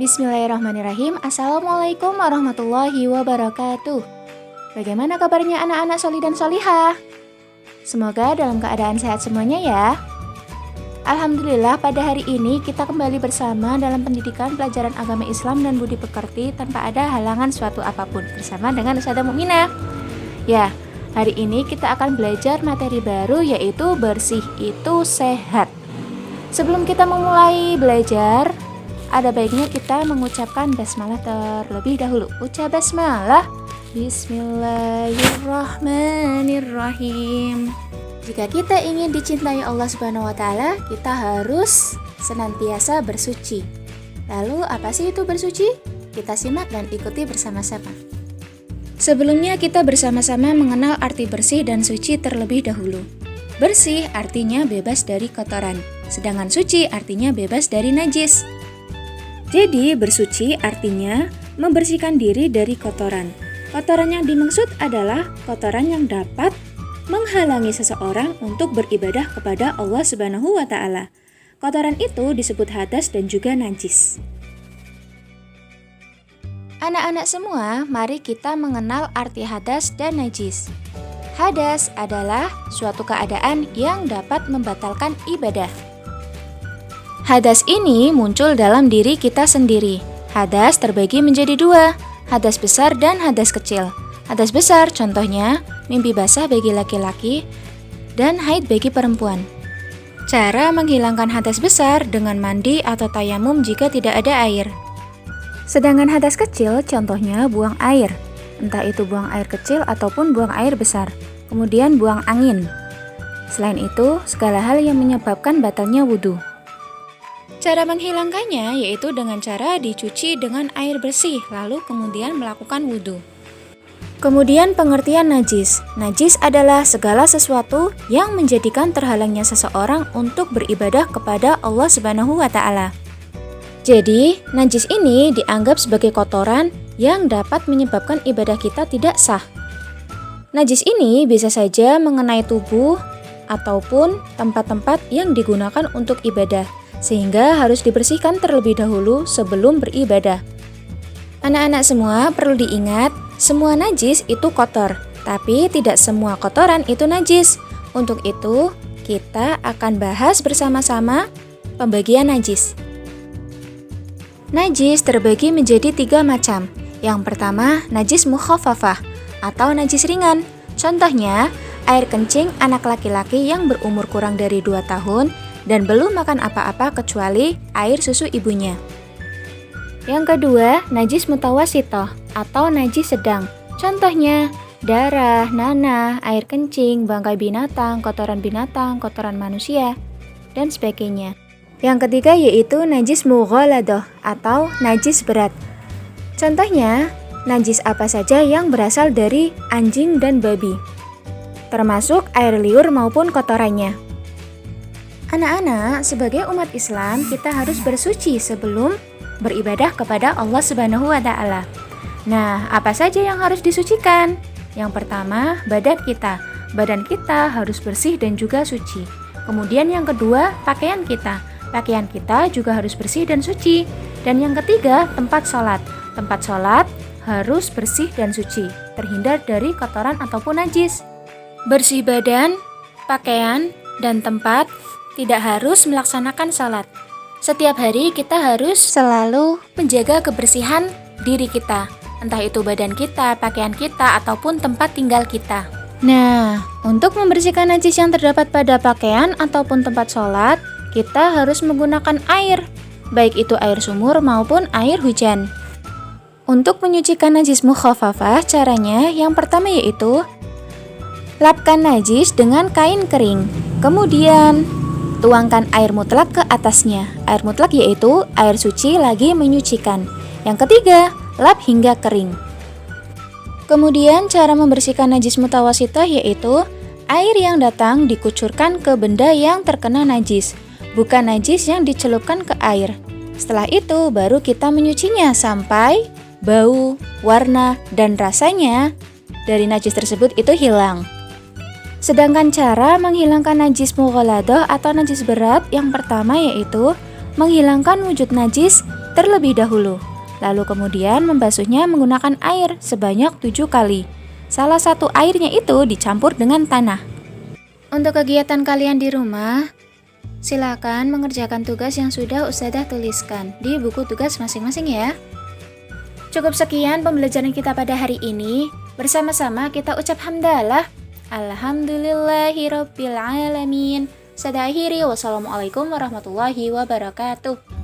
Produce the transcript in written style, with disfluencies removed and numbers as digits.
Bismillahirrahmanirrahim. Assalamualaikum warahmatullahi wabarakatuh. Bagaimana kabarnya anak-anak soli dan solihah? Semoga dalam keadaan sehat semuanya ya. Alhamdulillah pada hari ini kita kembali bersama dalam pendidikan pelajaran agama Islam dan budi pekerti tanpa ada halangan suatu apapun bersama dengan Ustazah Mukminah. Ya, hari ini kita akan belajar materi baru yaitu bersih itu sehat. Sebelum kita memulai belajar, ada baiknya kita mengucapkan basmalah terlebih dahulu. Ucap basmalah. Bismillahirrahmanirrahim. Jika kita ingin dicintai Allah Subhanahu wa taala, kita harus senantiasa bersuci. Lalu apa sih itu bersuci? Kita simak dan ikuti bersama-sama. Sebelumnya kita bersama-sama mengenal arti bersih dan suci terlebih dahulu. Bersih artinya bebas dari kotoran, sedangkan suci artinya bebas dari najis. Jadi bersuci artinya membersihkan diri dari kotoran. Kotoran yang dimaksud adalah kotoran yang dapat menghalangi seseorang untuk beribadah kepada Allah Subhanahu wa taala. Kotoran itu disebut hadas dan juga najis. Anak-anak semua, mari kita mengenal arti hadas dan najis. Hadas adalah suatu keadaan yang dapat membatalkan ibadah. Hadas ini muncul dalam diri kita sendiri. Hadas terbagi menjadi dua, hadas besar dan hadas kecil. Hadas besar contohnya mimpi basah bagi laki-laki dan haid bagi perempuan. Cara menghilangkan hadas besar dengan mandi atau tayamum jika tidak ada air. Sedangkan hadas kecil contohnya buang air, entah itu buang air kecil ataupun buang air besar. Kemudian buang angin. Selain itu, segala hal yang menyebabkan batalnya wudhu. Cara menghilangkannya yaitu dengan cara dicuci dengan air bersih, lalu kemudian melakukan wudhu. Kemudian pengertian najis. Najis adalah segala sesuatu yang menjadikan terhalangnya seseorang untuk beribadah kepada Allah Subhanahu wa taala. Jadi, najis ini dianggap sebagai kotoran yang dapat menyebabkan ibadah kita tidak sah. Najis ini bisa saja mengenai tubuh ataupun tempat-tempat yang digunakan untuk ibadah, sehingga harus dibersihkan terlebih dahulu sebelum beribadah. Anak-anak semua perlu diingat, semua najis itu kotor, tapi tidak semua kotoran itu najis. Untuk itu, kita akan bahas bersama-sama pembagian najis. Najis terbagi menjadi 3 macam. Yang pertama, najis mukhaffafah atau najis ringan. Contohnya, air kencing anak laki-laki yang berumur kurang dari 2 tahun dan belum makan apa-apa kecuali air susu ibunya. Yang kedua, najis mutawasitoh atau najis sedang. Contohnya, darah, nanah, air kencing, bangkai binatang, kotoran manusia, dan sebagainya. Yang ketiga yaitu najis mughaladoh atau najis berat. Contohnya, najis apa saja yang berasal dari anjing dan babi, termasuk air liur maupun kotorannya. Anak-anak, sebagai umat Islam, kita harus bersuci sebelum beribadah kepada Allah Subhanahu wa taala. Nah, apa saja yang harus disucikan? Yang pertama, badan kita. Badan kita harus bersih dan juga suci. Kemudian yang kedua, pakaian kita. Pakaian kita juga harus bersih dan suci. Dan yang ketiga, tempat sholat. Tempat sholat harus bersih dan suci, terhindar dari kotoran ataupun najis. Bersih badan, pakaian, dan tempat tidak harus melaksanakan sholat. Setiap hari kita harus selalu menjaga kebersihan diri kita, entah itu badan kita, pakaian kita, ataupun tempat tinggal kita. Nah, untuk membersihkan najis yang terdapat pada pakaian ataupun tempat sholat, kita harus menggunakan air, baik itu air sumur maupun air hujan. Untuk menyucikan najis mukhaffafah, caranya yang pertama yaitu lapkan najis dengan kain kering, kemudian tuangkan air mutlak ke atasnya. Air mutlak yaitu air suci lagi menyucikan. Yang ketiga, lap hingga kering. Kemudian cara membersihkan najis mutawasitoh yaitu air yang datang dikucurkan ke benda yang terkena najis, bukan najis yang dicelupkan ke air. Setelah itu baru kita menyucinya sampai bau, warna, dan rasanya dari najis tersebut itu hilang. Sedangkan cara menghilangkan najis mughaladoh atau najis berat yang pertama yaitu menghilangkan wujud najis terlebih dahulu. Lalu kemudian membasuhnya menggunakan air sebanyak 7 kali. Salah satu airnya itu dicampur dengan tanah. Untuk kegiatan kalian di rumah, silakan mengerjakan tugas yang sudah Ustadzah tuliskan di buku tugas masing-masing ya. Cukup sekian pembelajaran kita pada hari ini. Bersama-sama kita ucap hamdalah. Alhamdulillahirabbil alamin. Sada akhiri, wassalamualaikum warahmatullahi wabarakatuh.